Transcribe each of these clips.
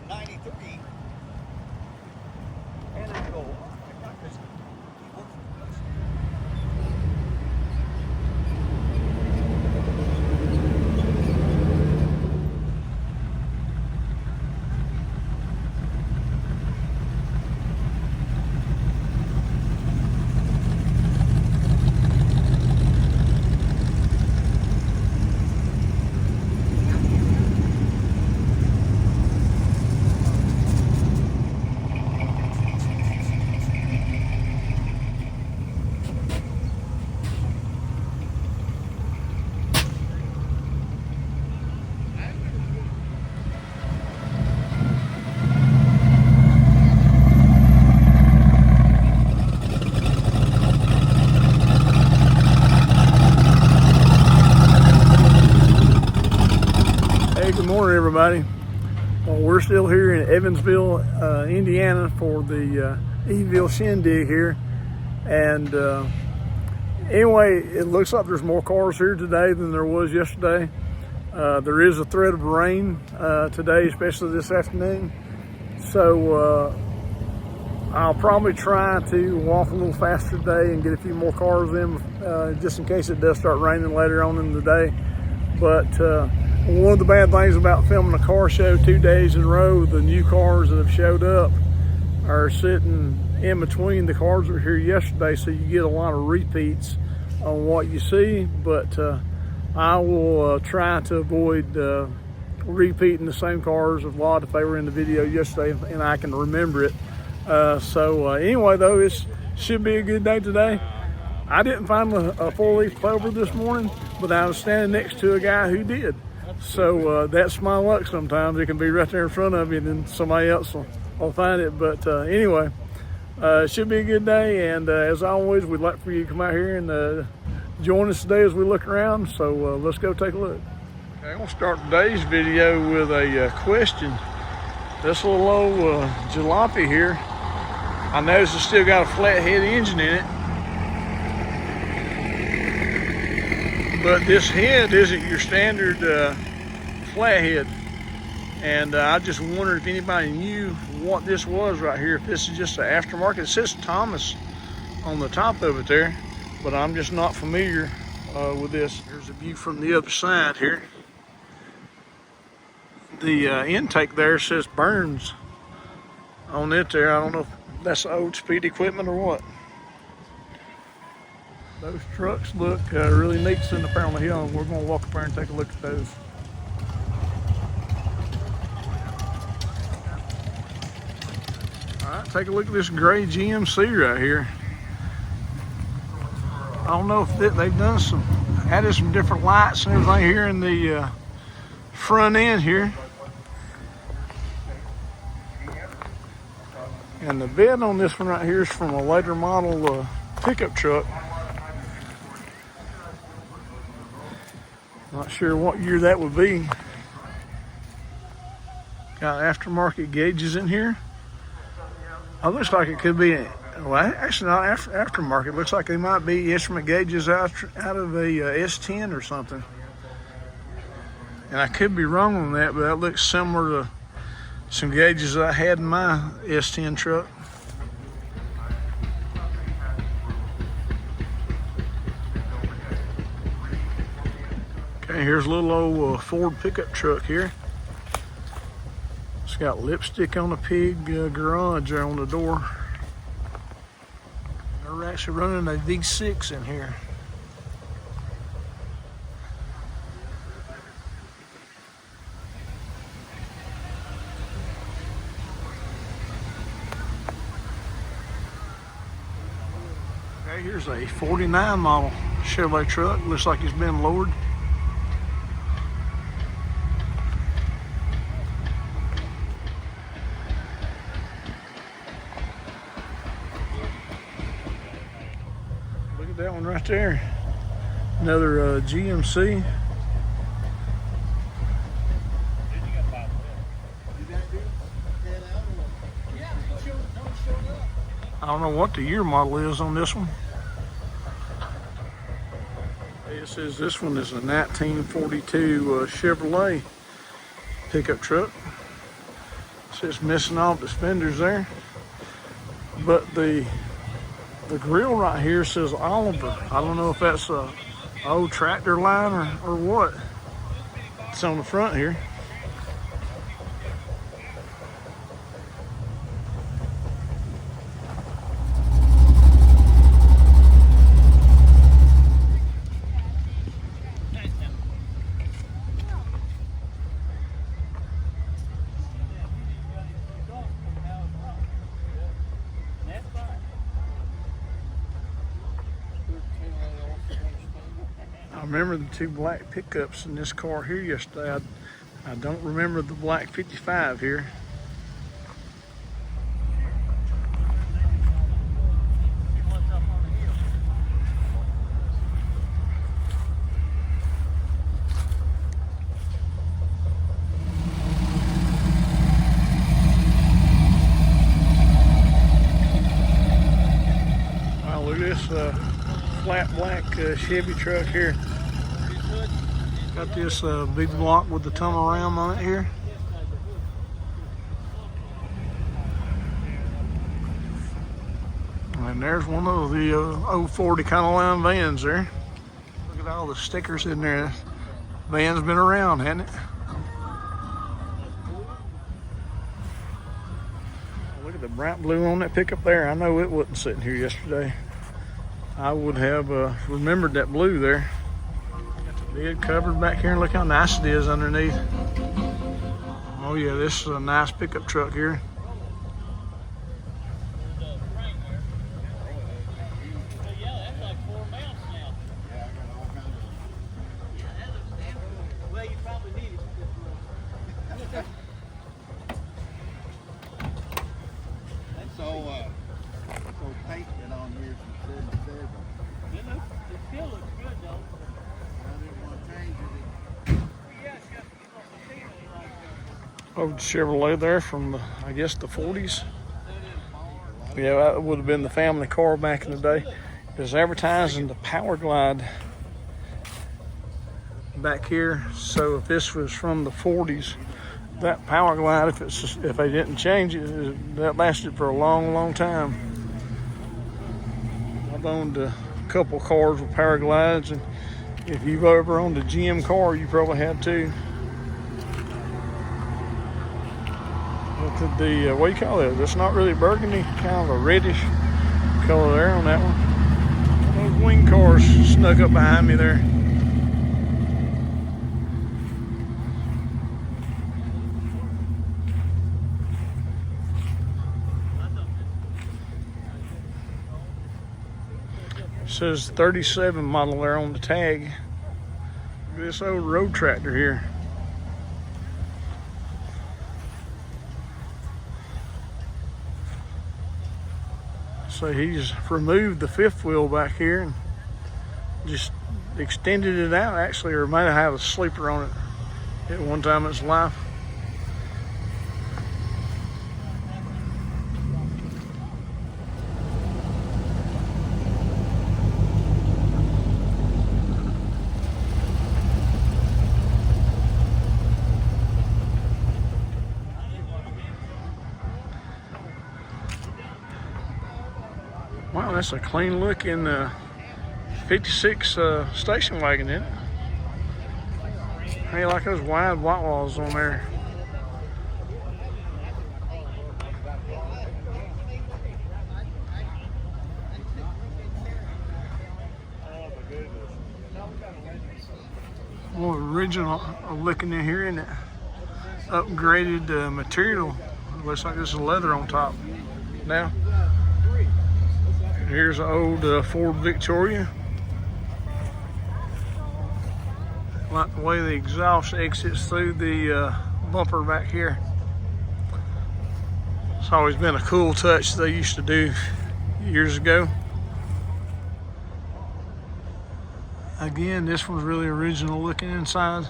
in '93. And I go, oh my goodness. Good morning, everybody. Well, we're still here in Evansville, Indiana for the Eville Shindig here. And anyway, it looks like there's more cars here today than there was yesterday. There is a threat of rain today, especially this afternoon. So I'll probably try to walk a little faster today and get a few more cars in just in case it does start raining later on in the day. But one of the bad things about filming a car show 2 days in a row, the new cars that have showed up are sitting in between the cars that were here yesterday, so you get a lot of repeats on what you see. But I will try to avoid repeating the same cars a lot if they were in the video yesterday and I can remember it. Anyway, though, it should be a good day today. I didn't find a four-leaf clover this morning, but I was standing next to a guy who did. So that's my luck sometimes. It can be right there in front of you and then somebody else will find it. But anyway, it should be a good day. And as always, we'd like for you to come out here and join us today as we look around. So let's go take a look. Okay, I'm going to start today's video with a question. This little old jalopy here, I noticed it's still got a flathead engine in it. But this head isn't your standard flathead. And I just wondered if anybody knew what this was right here, if this is just an aftermarket. It says Thomas on the top of it there, but I'm just not familiar with this. Here's a view from the other side here. The intake there says Burns on it there. I don't know if that's old speed equipment or what. Those trucks look really neat sitting up there on the hill. We're going to walk up there and take a look at those. All right, take a look at this gray GMC right here. I don't know if they've done added some different lights and everything here in the front end here. And the bed on this one right here is from a later model pickup truck. Not sure what year that would be. Got aftermarket gauges in here. Oh, looks like it could be, well, actually not aftermarket. Looks like they might be instrument gauges out of a S10 or something. And I could be wrong on that, but that looks similar to some gauges I had in my S10 truck. Okay, here's a little old Ford pickup truck here. It's got lipstick on the pig garage there on the door. They're actually running a V6 in here. Okay, here's a 49 model Chevrolet truck. Looks like it's been lowered. That one right there, another GMC. I don't know what the year model is on this one. It says this one is a 1942 Chevrolet pickup truck. It's just missing off the fenders there. But the grill right here says Oliver. I don't know if that's a old tractor line or what. It's on the front here. I remember the two black pickups in this car here yesterday. I don't remember the black 55 here. Wow, look at this flat black Chevy truck here. Got this big block with the tunnel ram on it here. And there's one of the 040 kind of line vans there. Look at all the stickers in there. Van's been around, hasn't it? Look at the bright blue on that pickup there. I know it wasn't sitting here yesterday. I would have remembered that blue there. Lid covered back here, and look how nice it is underneath. Oh yeah, this is a nice pickup truck here. So painted on here from 77. It still looks good though. I didn't want to change it. Old Chevrolet there from the, I guess, the 40s. Yeah, that would have been the family car back in the day. It was advertising the Power Glide back here. So if this was from the 40s, that Power Glide, if they didn't change it, that lasted for a long, long time. I've owned a couple cars with Power Glides, and if you've ever owned a GM car, you probably had too. What do you call it? It's not really burgundy, kind of a reddish color there on that one. Those wing cars snuck up behind me there. It says 37 model there on the tag. Look at this old road tractor here. So he's removed the fifth wheel back here and just extended it out actually, or might have had a sleeper on it at one time in its life. Wow, that's a clean looking 56 station wagon, isn't it? Hey, like those wide white walls on there. More original looking in here, isn't it? Upgraded material. Looks like this is leather on top now. Here's an old Ford Victoria. Like the way the exhaust exits through the bumper back here. It's always been a cool touch they used to do years ago. Again, this one's really original looking inside.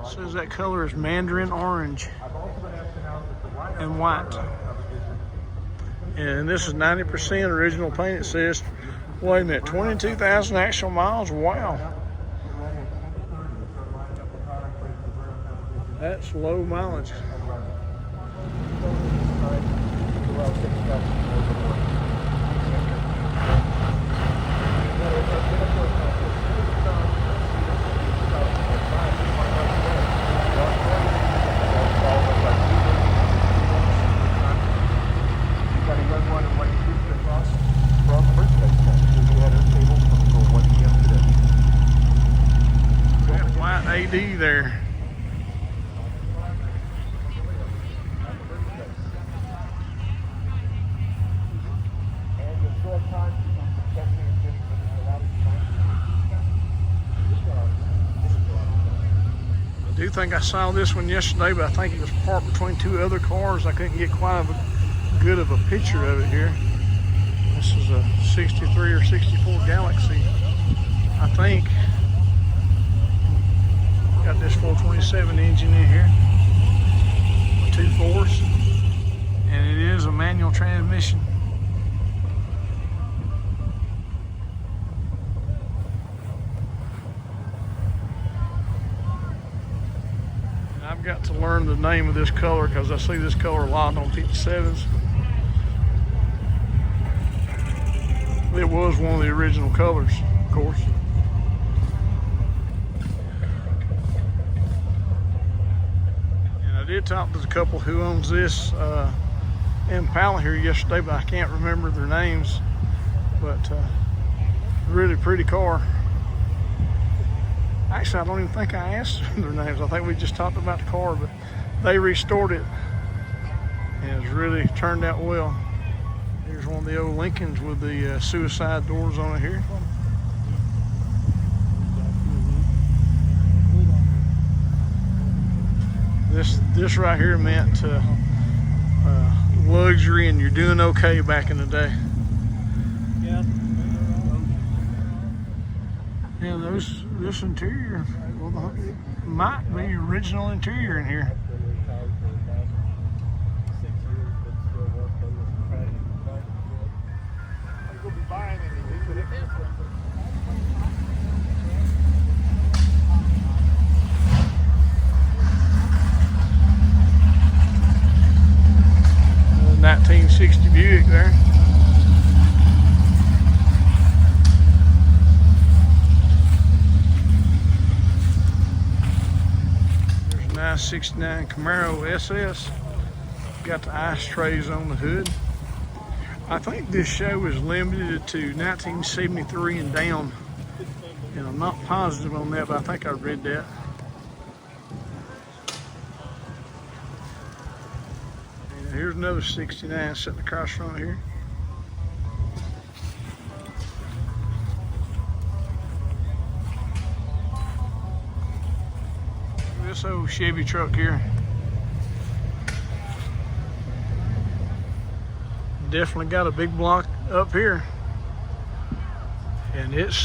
It says that color is mandarin orange and white. And this is 90% original paint. It says, wait a minute, 22,000 actual miles? Wow. That's low mileage. do think I saw this one yesterday, but I think it was parked between two other cars. I couldn't get quite good of a picture of it here. This is a 63 or 64 Galaxy, I think. Got this 427 engine in here, 2.4s, and it is a manual transmission. And I've got to learn the name of this color because I see this color a lot on 57s. It was one of the original colors, of course. I did talk to the couple who owns this Impala here yesterday, but I can't remember their names. But really pretty car. Actually, I don't even think I asked their names. I think we just talked about the car, but they restored it, and it's really turned out well. Here's one of the old Lincolns with the suicide doors on it here. This right here meant luxury, and you're doing okay back in the day. Yeah. Yeah, this interior, well, might be the original interior in here. The 1960 Buick there. There's a 969 Camaro SS. Got the ice trays on the hood. I think this show is limited to 1973 and down. And I'm not positive on that, but I think I read that. And here's another 69 sitting across front here. This old Chevy truck here. Definitely got a big block up here, and it's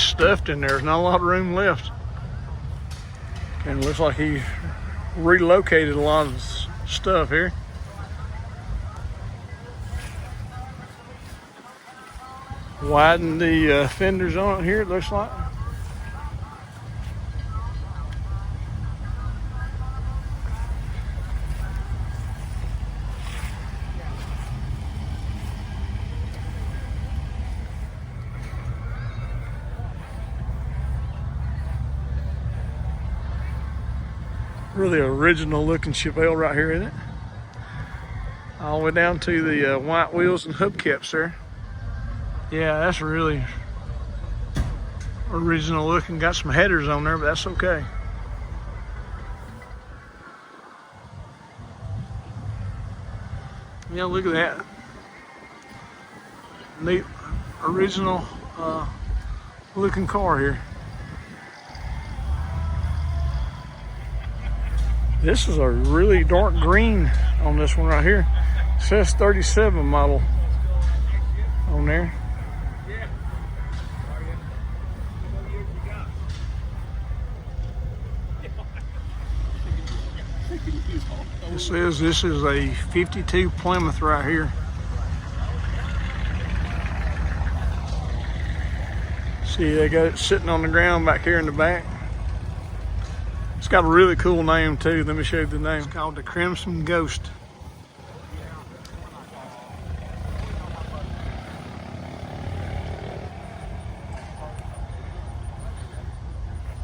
stuffed in there. There's not a lot of room left, and it looks like he relocated a lot of stuff here. Widened the fenders on it here, it looks like. Really original looking Chevelle right here, isn't it? All the way down to the white wheels and hubcaps there. Yeah, that's really original looking. Got some headers on there, but that's okay. Yeah, look at that. Neat original looking car here. This is a really dark green on this one right here. It says 37 model on there. It says this is a 52 Plymouth right here. See, they got it sitting on the ground back here in the back. It's got a really cool name too. Let me show you the name. It's called the Crimson Ghost.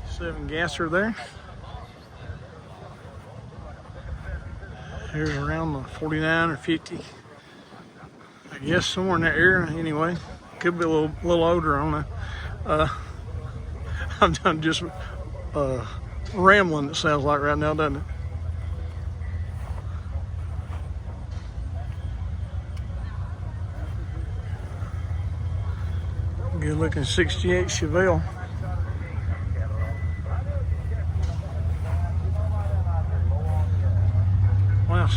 Seven gasser there. Here's around the 49 or 50. I guess somewhere in that area anyway. Could be a little older on that. I'm done just rambling, it sounds like right now, doesn't it? Good looking 68 Chevelle.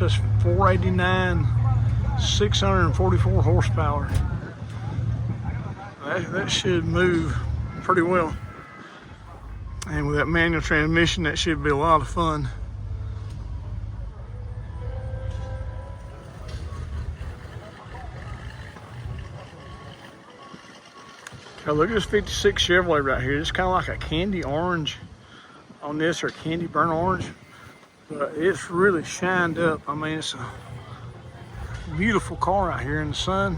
says 489, 644 horsepower. That should move pretty well. And with that manual transmission, that should be a lot of fun. Now look at this 56 Chevrolet right here. It's kind of like a candy orange on this, or candy burnt orange. But it's really shined up. I mean, it's a beautiful car out here in the sun.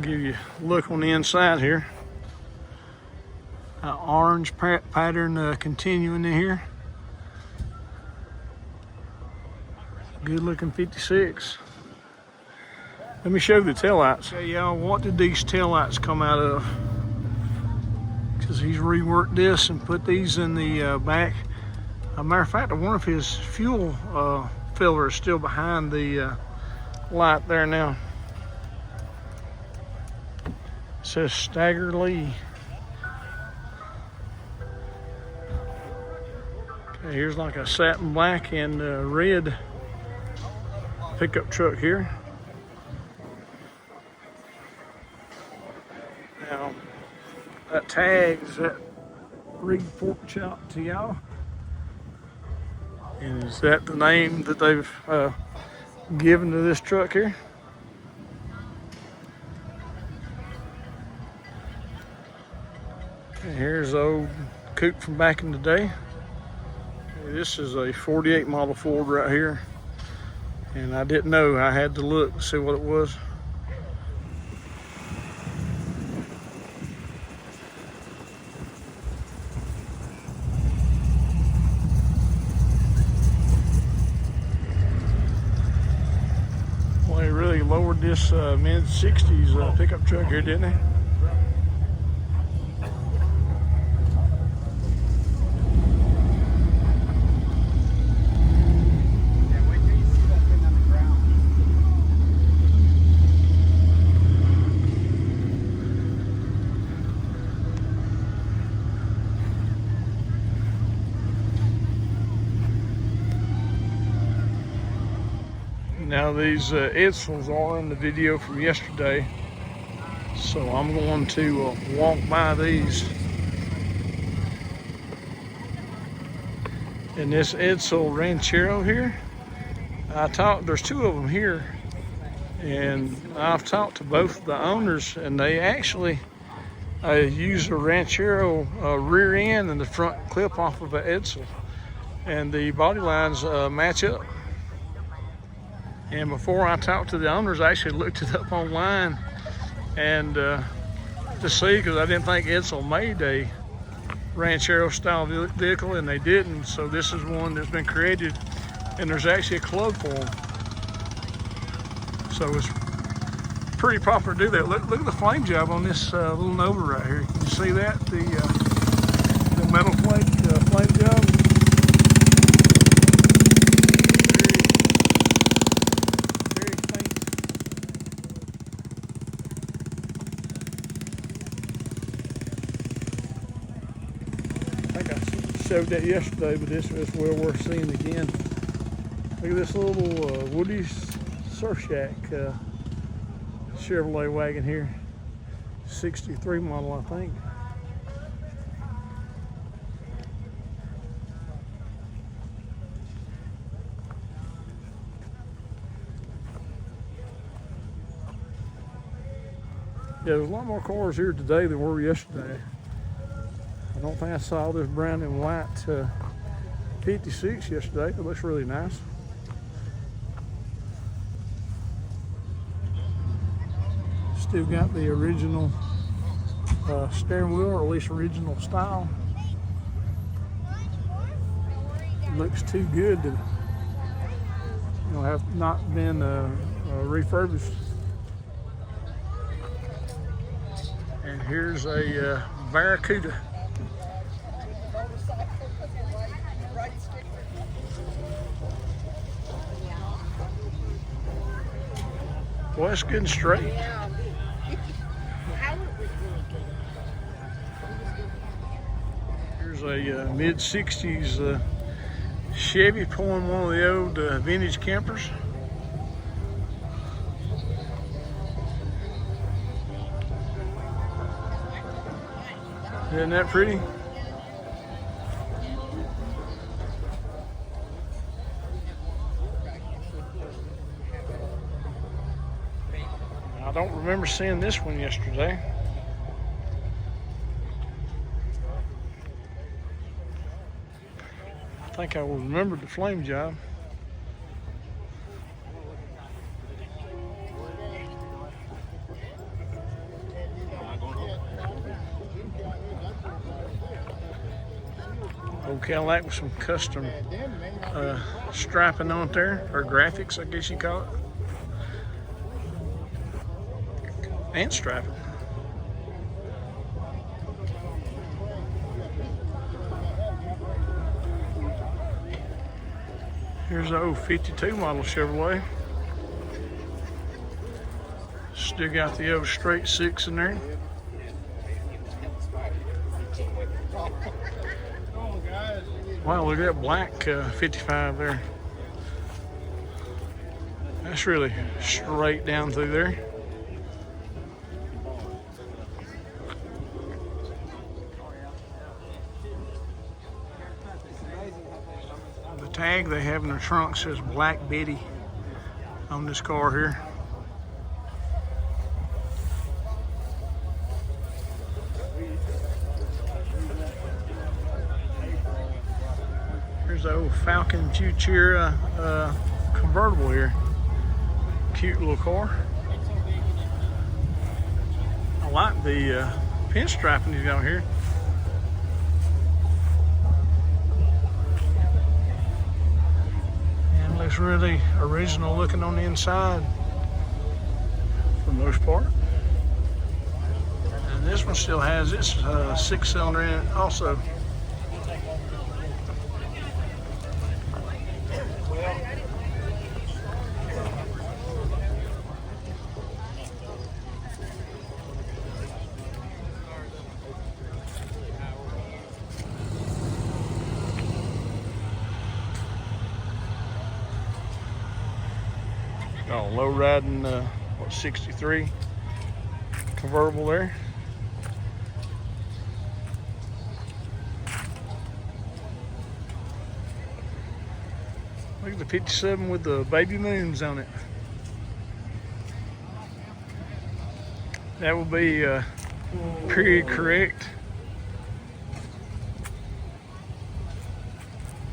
Give you a look on the inside here. Orange pattern continuing in here. Good looking 56. Let me show you the taillights. Okay, y'all, what did these taillights come out of? Because he's reworked this and put these in the back. As a matter of fact, one of his fuel filler is still behind the light there now. It says Stagger Lee. Okay, here's like a satin black and red pickup truck here. Now, that tags that rig pork chop to y'all. And is that the name that they've given to this truck here? And here's the old coupe from back in the day. This is a 48 model Ford right here. And I didn't know, I had to look to see what it was. Well, they really lowered this mid-60s pickup truck here, didn't they? Now these Edsels are in the video from yesterday, so I'm going to walk by these. And this Edsel Ranchero here, there's two of them here, and I've talked to both the owners, and they actually use a Ranchero rear end and the front clip off of an Edsel, and the body lines match up. And before I talked to the owners, I actually looked it up online and to see, because I didn't think Edsel made a Ranchero style vehicle, and they didn't. So this is one that's been created, and there's actually a club for them. So it's pretty proper to do that. Look at the flame job on this little Nova right here. Can you see that? The metal flame job. Showed that yesterday, but this was well worth seeing again. Look at this little Woody Surf Shack Chevrolet wagon here. 63 model, I think. Yeah, there's a lot more cars here today than were yesterday. I don't think I saw this brown and white 56 yesterday. It looks really nice. Still got the original steering wheel, or at least original style. Looks too good to have not been refurbished. And here's a Barracuda. Well, it's good and straight. Here's a mid-60s Chevy pulling one of the old vintage campers. Isn't that pretty? I don't remember seeing this one yesterday. I think I will remember the flame job. Old Cadillac with some custom striping on there, or graphics, I guess you call it. And striping. Here's an old 52 model Chevrolet. Still got the old straight six in there. Wow, look at that black 55 there. That's really straight down through there. The tag they have in the trunk says Black Betty on this car here. Here's the old Falcon Futura convertible here. Cute little car. I like the pinstriping he's got here. And looks really original looking on the inside for the most part. And this one still has its 6-cylinder in it also. Oh, low riding, what, 63 convertible there. Look at the 57 with the baby moons on it. That will be period correct.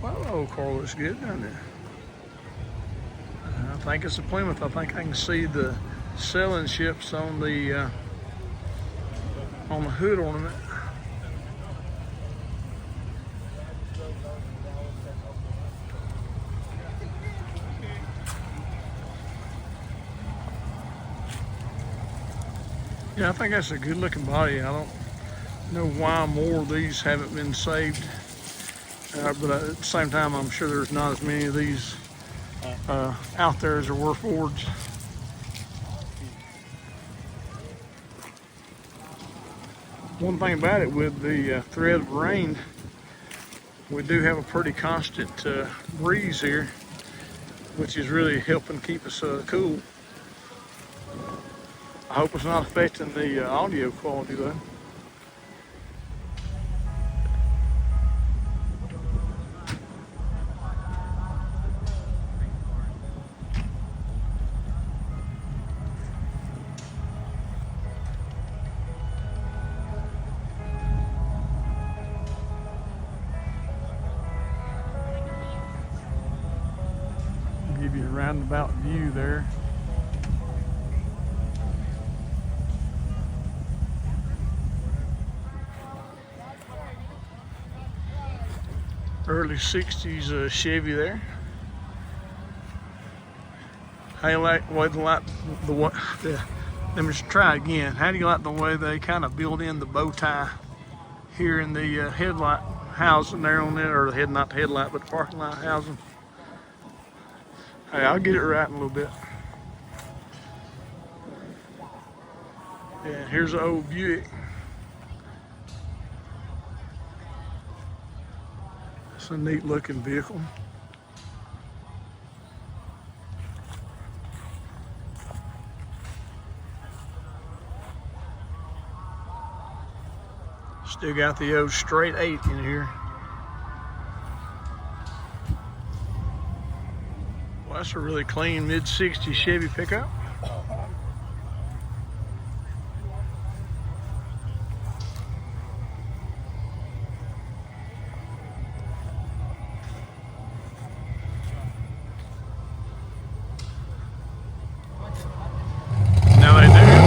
Well, the old car looks good, doesn't it? I think it's a Plymouth. I think I can see the sailing ships on the hood ornament. Yeah, I think that's a good looking body. I don't know why more of these haven't been saved. But at the same time, I'm sure there's not as many of these out there as there were Fords. One thing about it, with the threat of rain, we do have a pretty constant breeze here, which is really helping keep us cool. I hope it's not affecting the audio quality though. Give you a roundabout view there. Early 60s Chevy there. How do you like the way let me just try again. How do you like the way they kind of build in the bow tie here in the headlight housing there on it, or the not the headlight, but the parking lot housing? Hey, I'll get it right in a little bit. Yeah, here's the old Buick. It's a neat looking vehicle. Still got the old straight 8 in here. Well, that's a really clean mid-60s Chevy pickup. Now they do.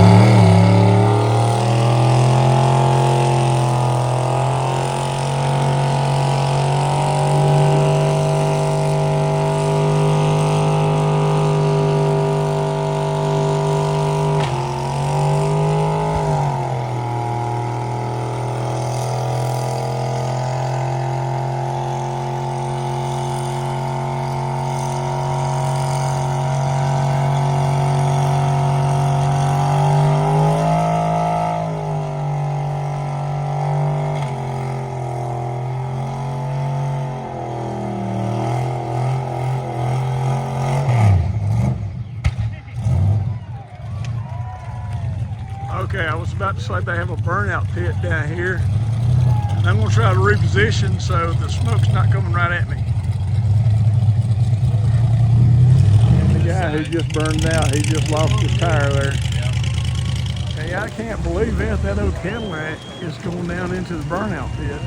Okay, I was about to say they have a burnout pit down here. And I'm going to try to reposition so the smoke's not coming right at me. And the guy who just burned out, he just lost his tire there. Hey, I can't believe that old Cadillac is going down into the burnout pit.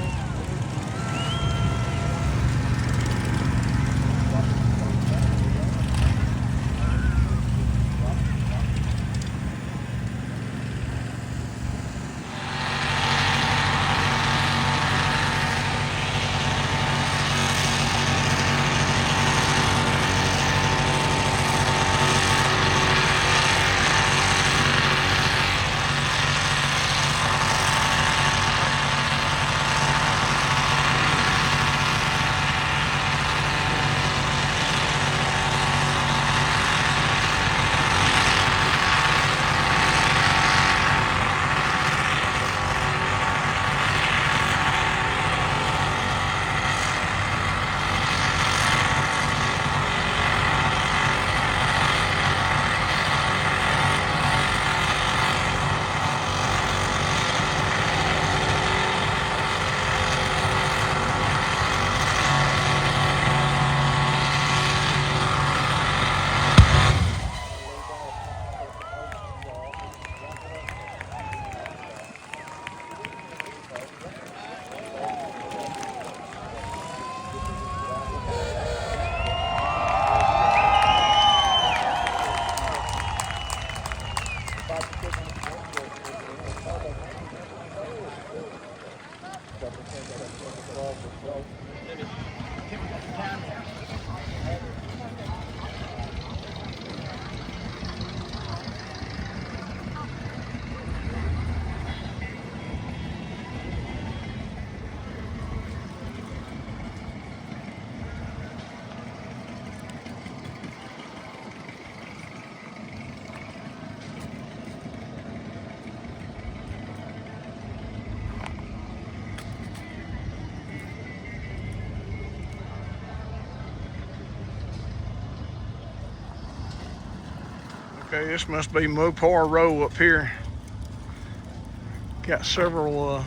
Okay, this must be Mopar Row up here. Got several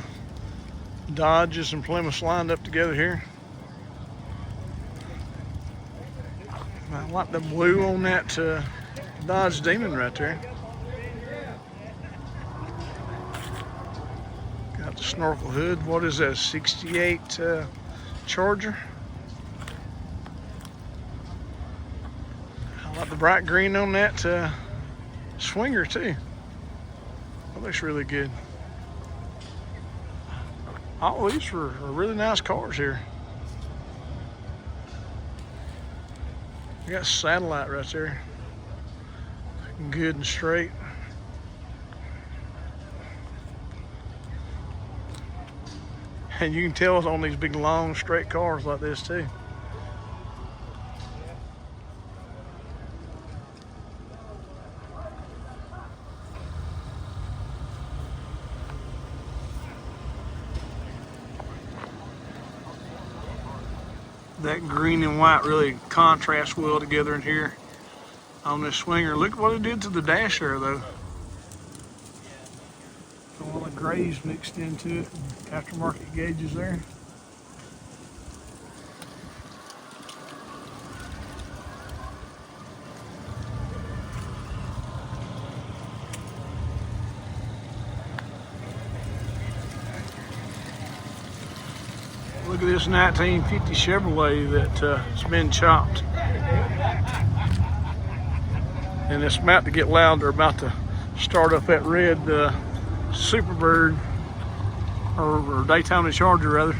Dodges and Plymouths lined up together here. I like the blue on that Dodge Demon right there. Got the snorkel hood. What is that, 68 Charger? I like the bright green on that Swinger too. That looks really good. All these are really nice cars here. We got Satellite right there. Good and straight. And you can tell it's on these big long straight cars like this too. That green and white really contrast well together in here on this swinger. Look at what it did to the dash there, though. All the grays mixed into it. Aftermarket gauges there. Look at this 1950 Chevrolet that's been chopped. And it's about to get loud. They're about to start up that red Superbird, or Daytona Charger rather.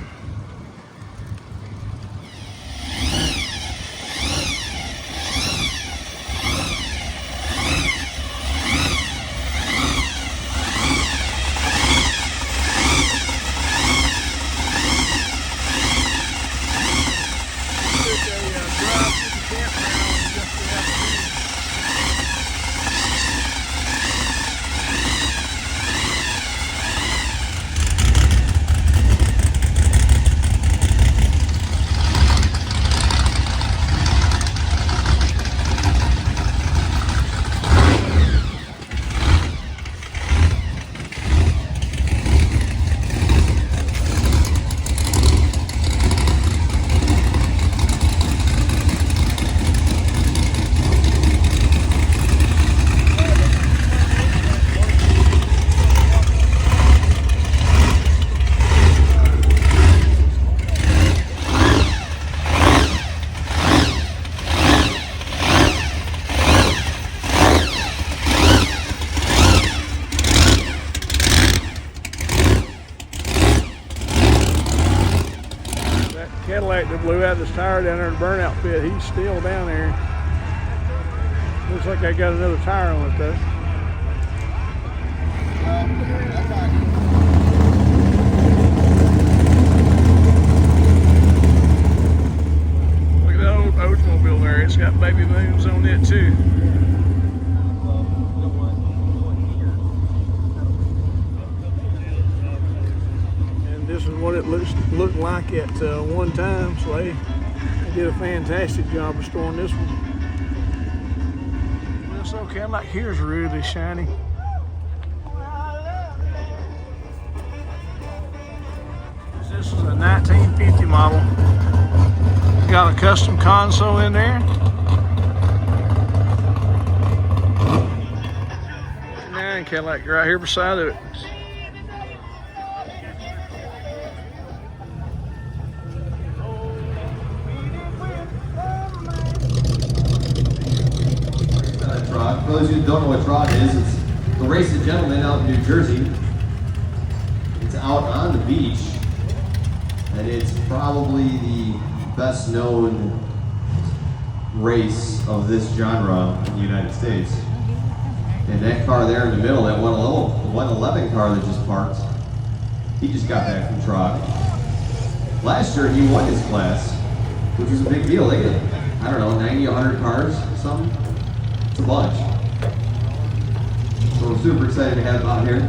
Cadillac that blew out his tire down there in the Burnout pit, he's still down there. Looks like I got another tire on it though. Look at that old Oldsmobile there, it's got baby booms on it too. This is what it looked like at one time, so they did a fantastic job restoring this one. This old Cadillac here is really shiny. This is a 1950 model. Got a custom console in there. And Cadillac right here beside it. For those who don't know what trot is, it's the race of gentlemen out in New Jersey. It's out on the beach, and it's probably the best known race of this genre in the United States. And that car there in the middle, that 111 car that just parked, he just got back from trot. Last year he won his class, which was a big deal. They get, I don't know, 90, 100 cars or something. It's a bunch. So we're super excited to have him out here.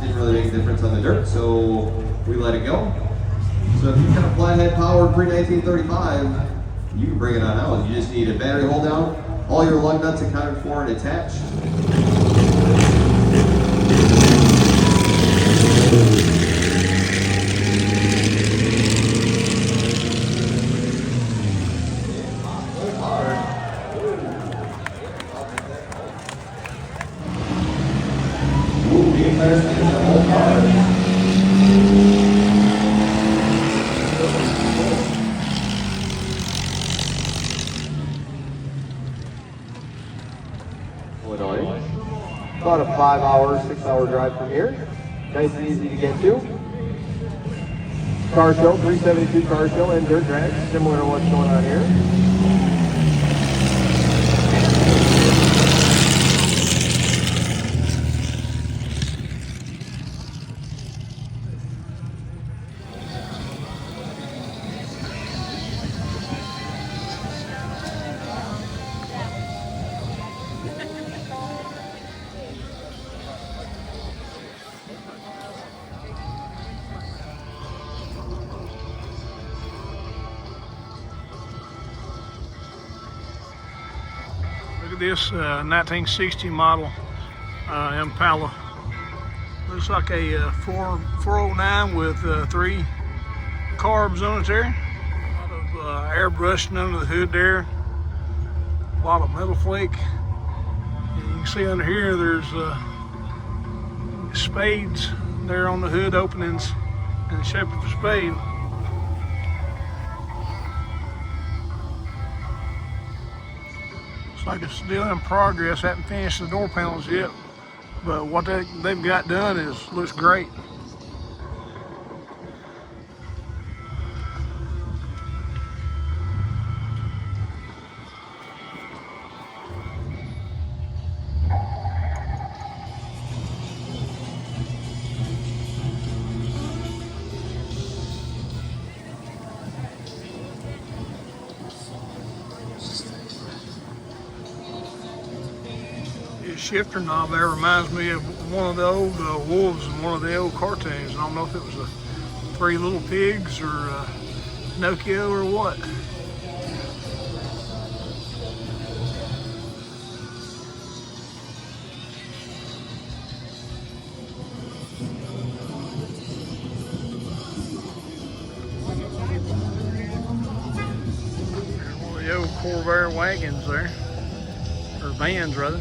Didn't really make a difference on the dirt, so we let it go. So if you kind of flathead powered pre-1935, you can bring it on out. You just need a battery hold down. All your lug nuts accounted for and attached. About a 5-hour, 6-hour drive from here. Nice and easy to get to. Car show, 372 car show and dirt drag, similar to what's going on here. Look at this 1960 model Impala. Looks like a 409 with 3 carbs on it there. A lot of airbrushing under the hood there. A lot of metal flake. And you can see under here there's spades there on the hood, openings in the shape of a spade. Looks like it's still in progress. Haven't finished the door panels yet, but what they've got done looks great. This shifter knob there reminds me of one of the old wolves in one of the old cartoons. I don't know if it was a 3 Little Pigs or Pinocchio or what. There's one of the old Corvair wagons there, or vans rather.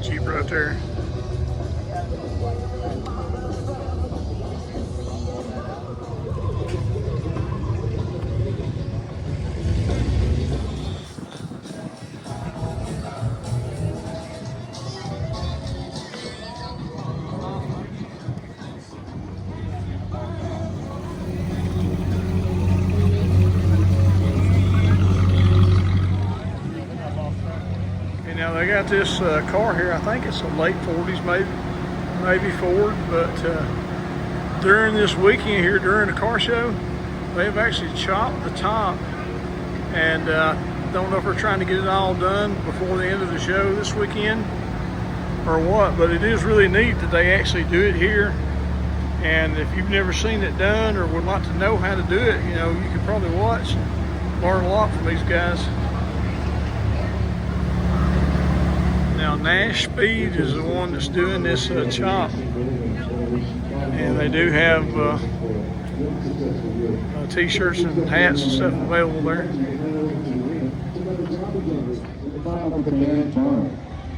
Jeep right there. Now they got this car here. I think it's a late 40s, maybe Ford. But during this weekend here, during the car show, they've actually chopped the top, and don't know if they're trying to get it all done before the end of the show this weekend or what. But it is really neat that they actually do it here. And if you've never seen it done or would like to know how to do it, you know, you could probably watch, learn a lot from these guys. Now Nash Speed is the one that's doing this chop, and they do have t-shirts and hats and stuff available there.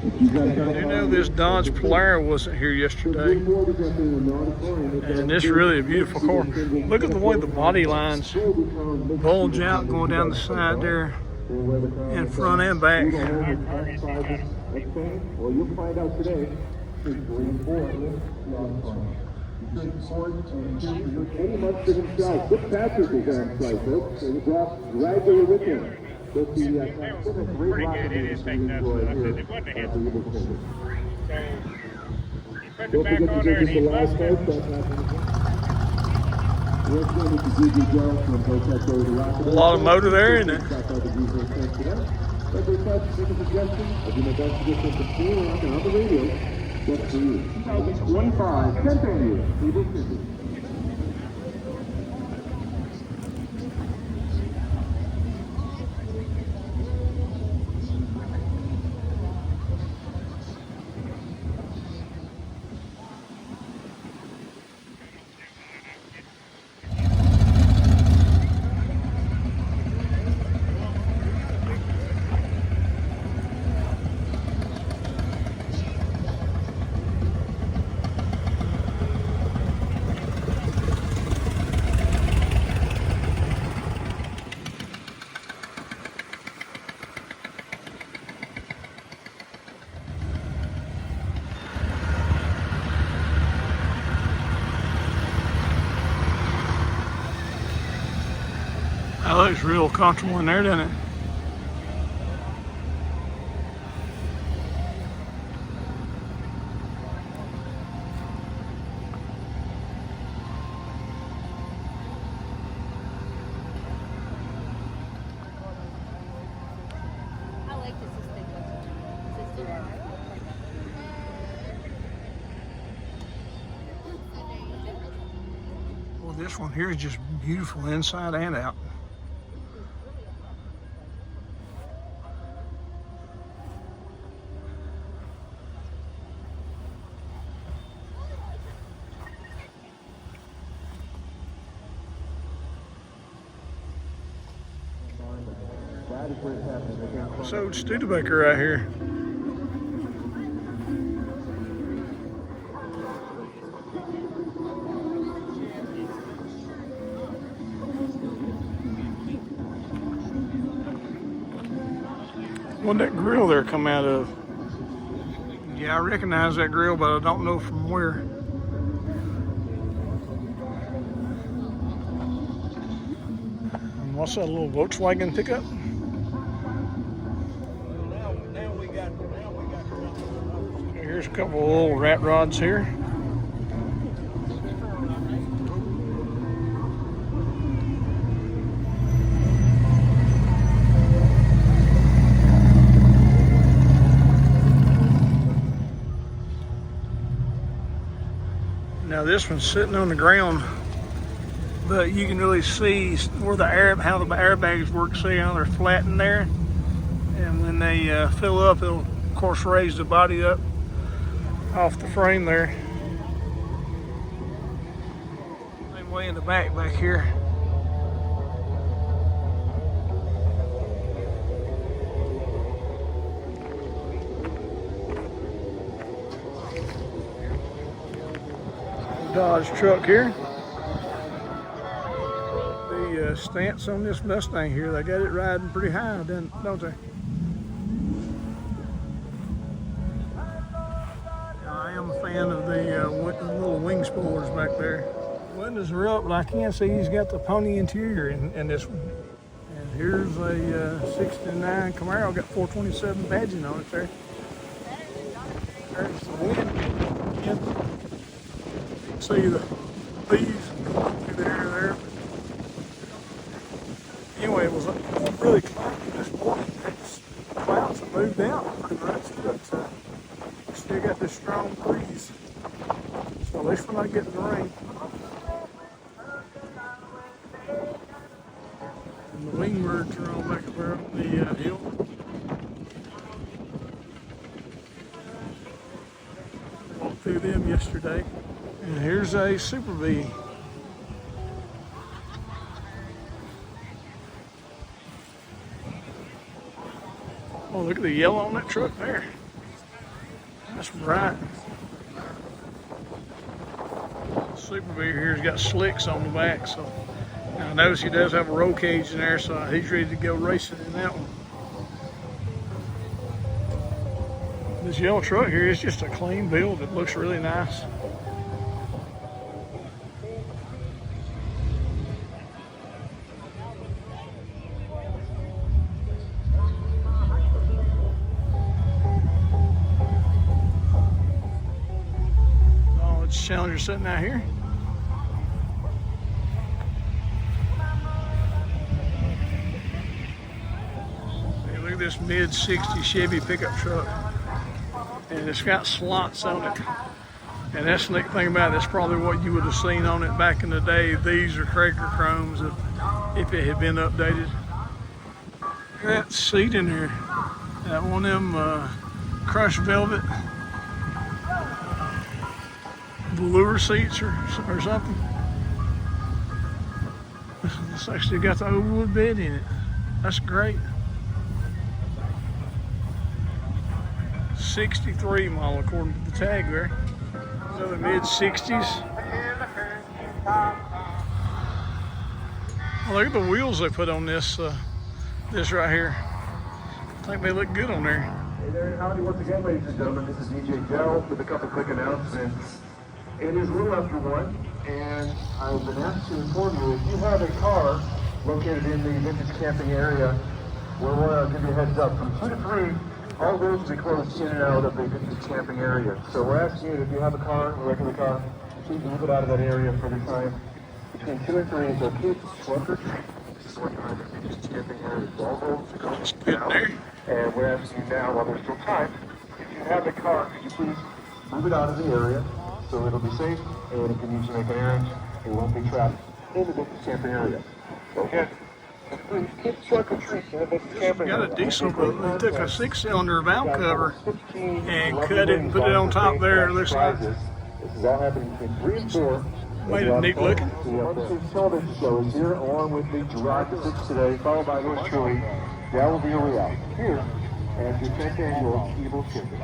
I do know this Dodge Polara wasn't here yesterday, and this is really a beautiful car. Look at the way the body lines bulge out going down the side there, in front and back. Well, you'll find out today. Any month to himself. Good Patrick is on site, folks. And he's off regular with him. Pretty good. He didn't take nothing. I said it wasn't a hit. So he put the back on there and he busted it. A lot of motor there, isn't it? But they tried to make a suggestion. I do my best to get them to feel like on the radio. Just for you. 2025, 10th annual, Eville Shindig. That looks real comfortable in there, doesn't it? I like the system. This one here is just beautiful inside and out. So Studebaker right here. What'd that grill there come out of? Yeah, I recognize that grill, but I don't know from where. And what's that little Volkswagen pickup? Now we got Here's a couple of little rat rods here. Now this one's sitting on the ground, but you can really see where how the airbags work. See how they're flat in there, and when they fill up, it'll of course raise the body up off the frame there. Same way in the back here. Dodge truck here. The stance on this Mustang here, they got it riding pretty high, don't they? I am a fan of the little wing spoilers back there. Windows are up, but I can't see he's got the pony interior in this one. And here's a 69 Camaro, got 427 badging on it there. There's the wind. Yeah. See the leaves through the air there. Anyway, it was really cloudy this morning. The clouds have moved out pretty much, but we still got this strong breeze. So at least we're not getting the rain. And the wing birds are all back up there on the hill. Walked through them yesterday. And here's a Super Bee. Oh, look at the yellow on that truck there. That's bright. Super Bee here's got slicks on the back, so now I notice he does have a roll cage in there, so he's ready to go racing in that one. This yellow truck here is just a clean build. It looks really nice. Challenger sitting out here. Hey, look at this mid-60 Chevy pickup truck. And it's got slots on it. And that's the neat thing about it. That's probably what you would have seen on it back in the day. These are Cracker Chromes if it had been updated. Look at that seat in there. That one of them crushed velvet velour seats or something. It's actually got the old wood bed in it. That's great. 63 model according to the tag there. Another mid-60s. Oh, look at the wheels they put on this right here. I think they look good on there. Hey there, howdy once again, ladies and gentlemen. This is DJ Joe with a couple quick announcements. It is a little after 1, and I've been asked to inform you, if you have a car located in the vintage camping area, we'll give you a heads up. From 2 to 3, all roads will be closed in and out of the vintage camping area. So we're asking you, if you have a car, a regular car, please move it out of that area for the time. Between 2 and 3, so kids, truckers, this is what kind of vintage camping area. So all roads are closed now, and we're asking you now, while there's still time, if you have a car, could you please move it out of the area, so it'll be safe, and you can use it to make an errand. It won't be trapped in the Victor camping area. Okay. Please keep trunk or treat in the Victor camping area. Got a diesel, but they took a 6-cylinder valve cover and cut it and put it on top there. It looks like This is all happening between 3 and 4. made it neat looking. The Monday television show is here, along with the Garage 6 today, followed by yours truly, Dal Villarreal, here at your 10th annual Eville Shindig.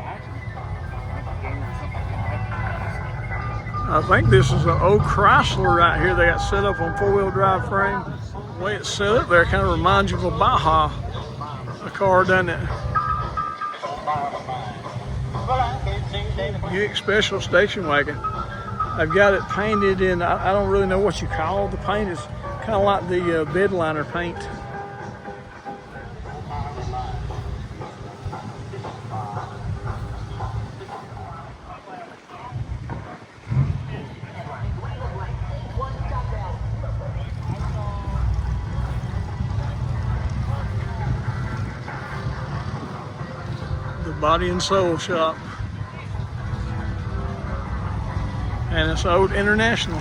I think this is an old Chrysler right here. They got set up on 4-wheel drive frame. The way it's set up there kind of reminds you of a Baja, a car, doesn't it? Buick Special Station Wagon. I've got it painted in, I don't really know what you call the paint. It's kind of like the bed liner paint. The Body and Soul Shop. And it's Old International.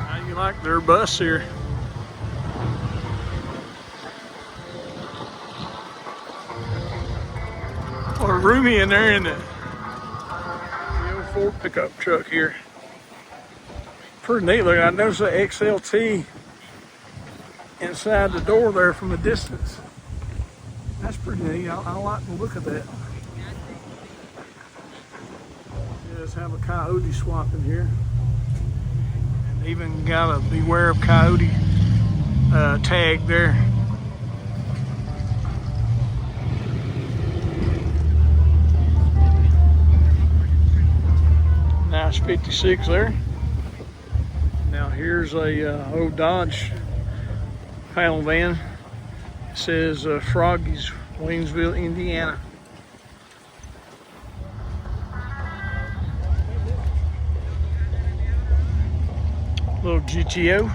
How you like their bus here? What a roomy in there, isn't it? The old Ford pickup truck here. Pretty neat looking. I noticed the XLT inside the door there from a distance. That's pretty neat. I like the look of that. It does have a coyote swap in here. And even got a beware of coyote tag there. Nice 56 there. Now here's a old Dodge panel van. It says Froggy's, Evansville, Indiana. Little GTO.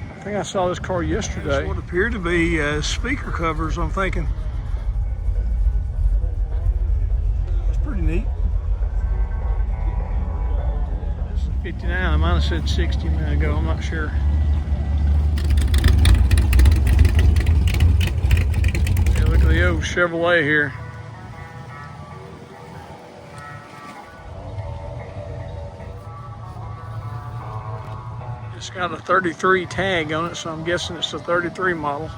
I think I saw this car yesterday. It's what appeared to be speaker covers, I'm thinking. It's pretty neat. This is 59, I might have said 60 a minute ago, I'm not sure. Yeah, look at the old Chevrolet here. It's got a 33 tag on it, so I'm guessing it's a 33 model.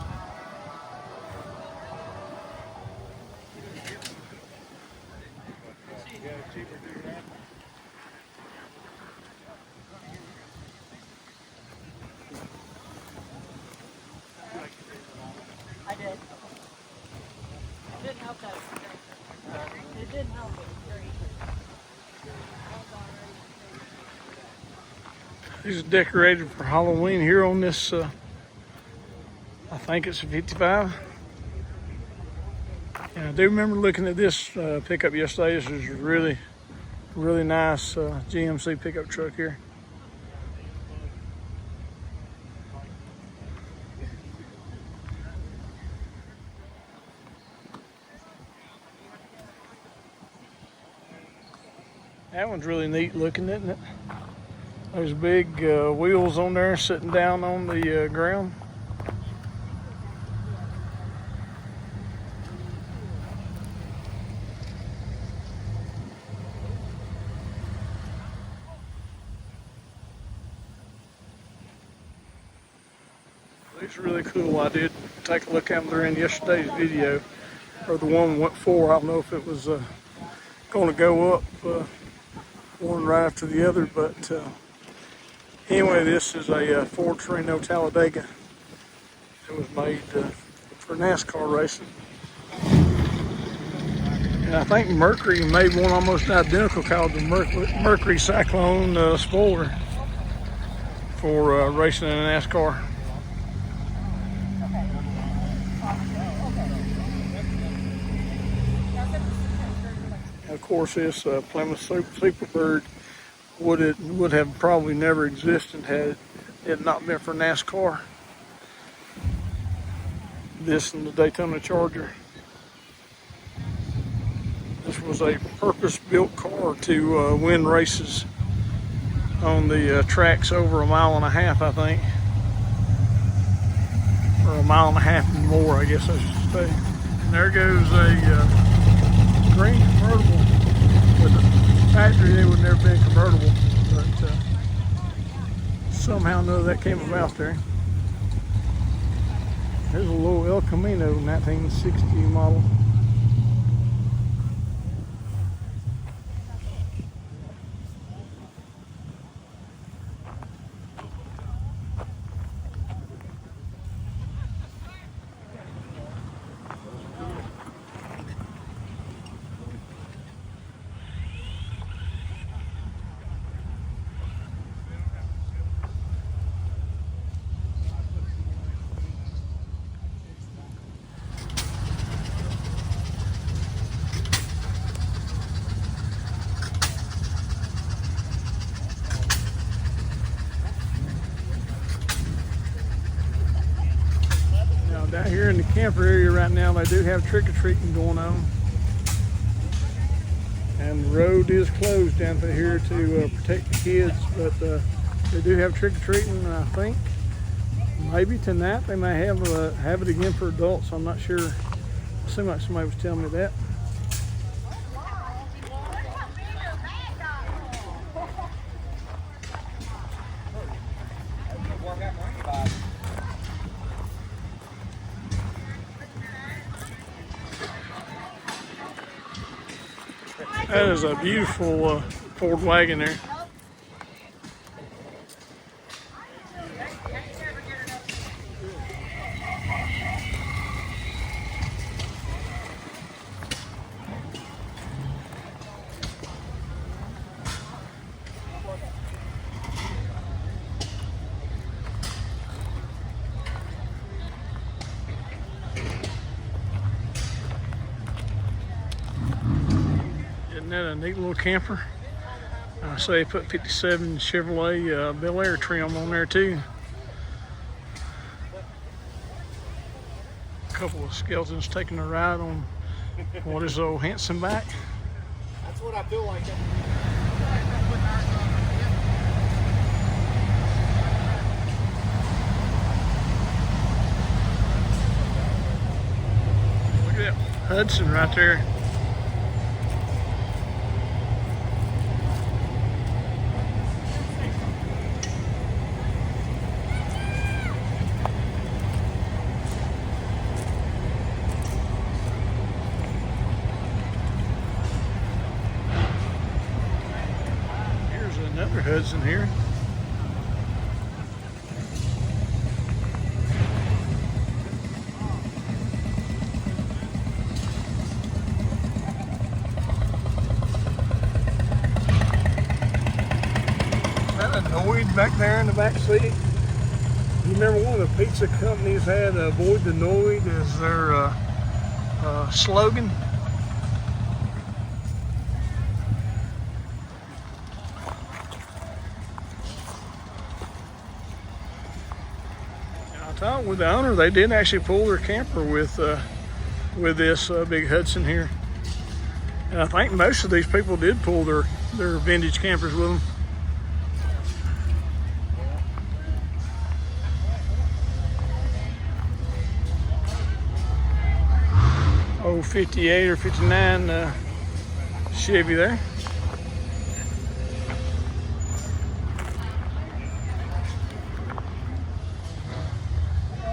I did. It didn't help that. It didn't help it. These are decorated for Halloween here on this, I think it's a 55. And I do remember looking at this pickup yesterday. This is a really, really nice GMC pickup truck here. That one's really neat looking, isn't it? There's big wheels on there sitting down on the ground. These are really cool. I did take a look at them during yesterday's video, or the one went for. I don't know if it was going to go up one right after the other, but anyway, this is a Ford Torino Talladega. It was made for NASCAR racing. And I think Mercury made one almost identical called the Mercury Cyclone spoiler for racing in NASCAR. course, this Plymouth Superbird would have probably never existed had it not been for NASCAR. This and the Daytona Charger. This was a purpose-built car to win races on the tracks over 1.5 miles, I think. Or 1.5 miles and more, I guess I should say. And there goes a green convertible. With the factory, they would never be convertible, but somehow or another that came about there. There's a little El Camino 1960 model. Down here in the camper area right now, they do have trick-or-treating going on. And the road is closed down through here to protect the kids, but they do have trick-or-treating, and I think maybe tonight they may have it again for adults. I'm not sure. It seemed like somebody was telling me that. That is a beautiful Ford wagon there. Isn't that a neat little camper? I say put 57 Chevrolet Bel Air trim on there too. A couple of skeletons taking a ride on what is old Hanson back. That's what I feel like. Look at that Hudson right there. Another Hudson here. Is that a Noid back there in the back seat? You remember one of the pizza companies had "Avoid the Noid" as their slogan? With the owner, they did actually pull their camper with this big Hudson here, and I think most of these people did pull their vintage campers with them. Oh, 58 or 59 Chevy there.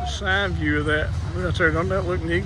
Side view of that right there. Don't that look neat?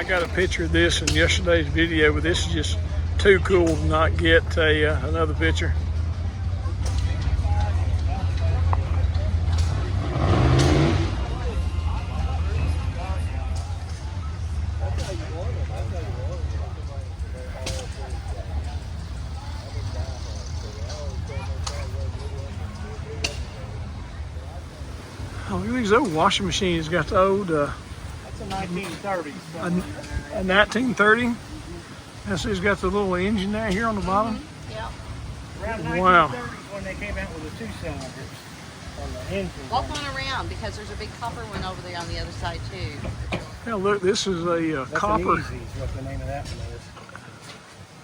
got a picture of this in yesterday's video, but this is just too cool to not get another picture. Oh, look at these old washing machines. Got the old That's a 1930s. a 1930. That's it's got the little engine there here on the bottom. Yep. Around Wow. 1930s when they came out with the 2-cylinders on the engine. Walk on around because there's a big copper one over there on the other side too. Yeah, look, this is a That's copper. an Easy is what the name of that one is.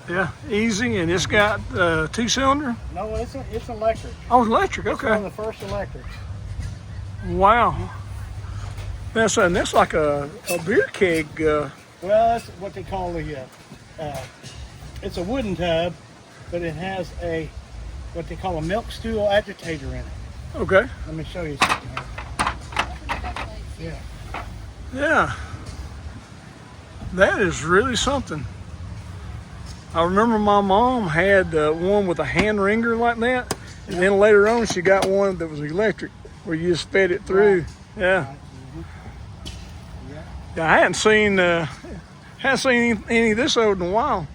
Yeah, easy, and it's got 2-cylinder. No, it's electric. Oh, it's electric. It's one Okay. of the first electrics. Wow. That's like a beer keg. Well, that's what they call it's a wooden tub, but it has what they call a milk stool agitator in it. Okay. Let me show you something here. Yeah. Yeah. That is really something. I remember my mom had one with a hand wringer like that, and then later on she got one that was electric, where you just fed it through. Yeah. Yeah, I hadn't seen any of this old in a while.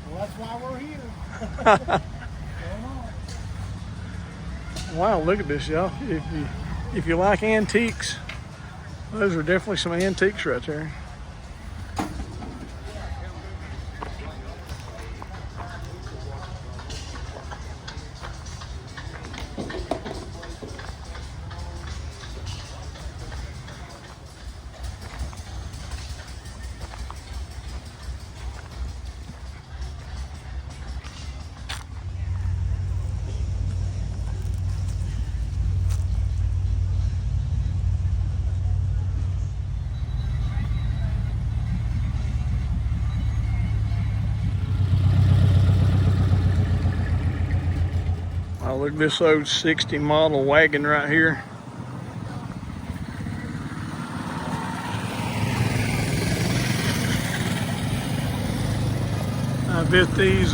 Well, that's why we're here. Wow, look at this, y'all. If you like antiques, those are definitely some antiques right there. Oh, look at this old 60 model wagon right here. I bet these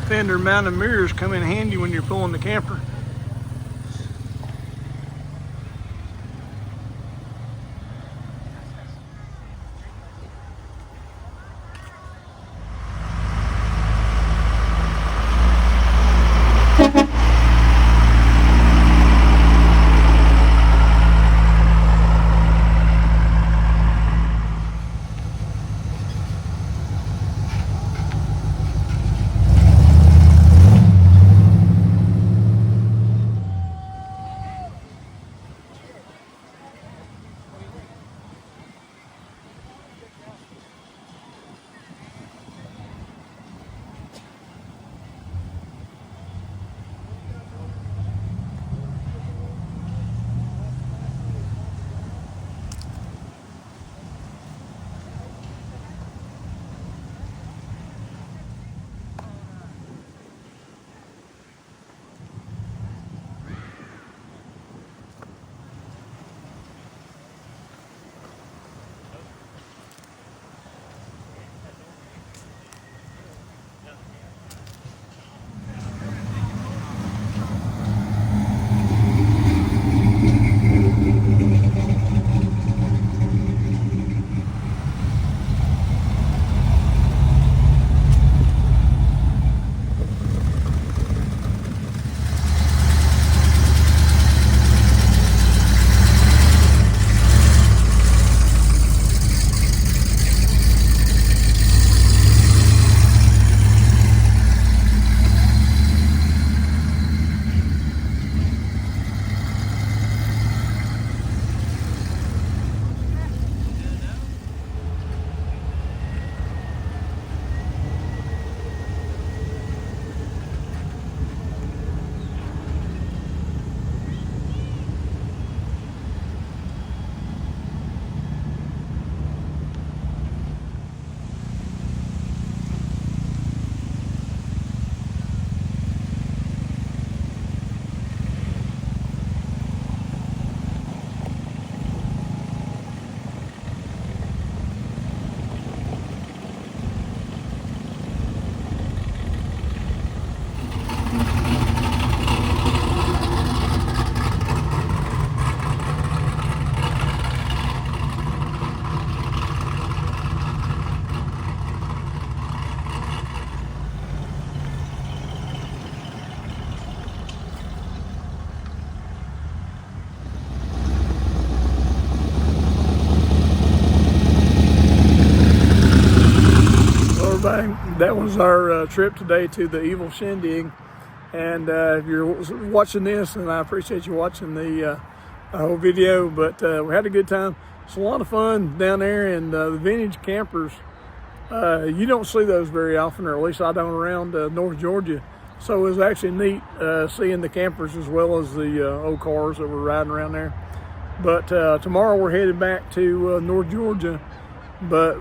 fender mounted mirrors come in handy when you're pulling the camper. everybody. That was our trip today to the Eville Shindig. And if you're watching this, and I appreciate you watching the whole video, but we had a good time. It's a lot of fun down there, and the vintage campers, you don't see those very often, or at least I don't, around North Georgia. So it was actually neat seeing the campers as well as the old cars that were riding around there. But tomorrow we're headed back to North Georgia, but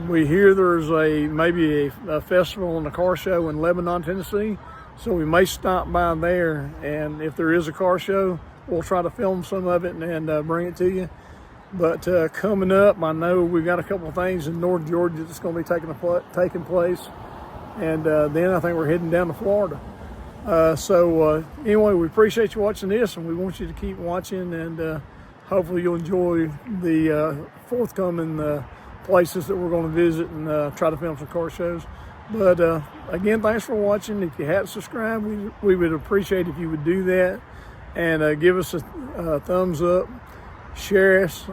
we hear there's maybe a festival and a car show in Lebanon, Tennessee. So we may stop by there, and if there is a car show, we'll try to film some of it and bring it to you. But coming up, I know we've got a couple of things in North Georgia that's going to be taking place, and then I think we're heading down to Florida. Anyway, we appreciate you watching this, and we want you to keep watching, and hopefully you'll enjoy the forthcoming places that we're going to visit and try to film some car shows. But again, thanks for watching. If you haven't subscribed, we would appreciate if you would do that, and give us a thumbs up, share us,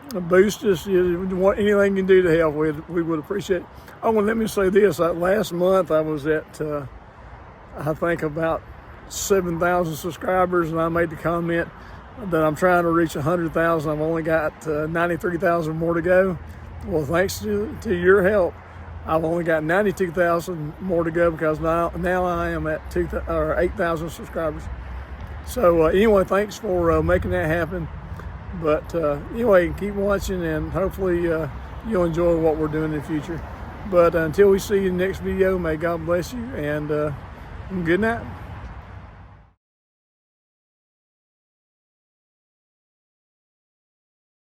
boost us. Anything you can do to help, we would appreciate it. Oh, and let me say this. Last month I was at, I think, about 7,000 subscribers, and I made the comment that I'm trying to reach 100,000. I've only got 93,000 more to go. Well, thanks to your help, I've only got 92,000 more to go, because now I am at 8,000 subscribers. So anyway, thanks for making that happen. But anyway, keep watching, and hopefully you'll enjoy what we're doing in the future. But until we see you in the next video, may God bless you, and good night.